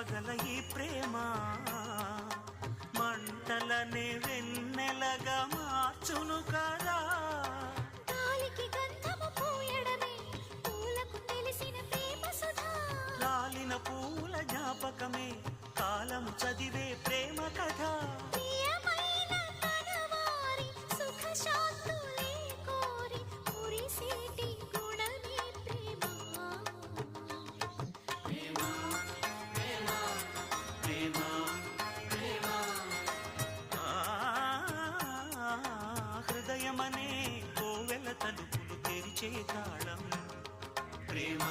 పగల ఈ ప్రేమ మంటలనే వెన్నెలగా మార్చును కదా. గాలికి గంధము పూయడమే పూలకు తెలిసిన ప్రేమ సుధా. రాలిన పూల జ్ఞాపకమే కాలము చదివే ప్రేమ కథ. ప్రియమైన తనవారి సుఖ శాంతులే కోరి మురిసేటి గుణమే ప్రేమ. ప్రేమ ప్రేమ ప్రేమ ప్రేమ హృదయమనే కోవెల తలుపులు తెరిచే తాళం ప్రేమ.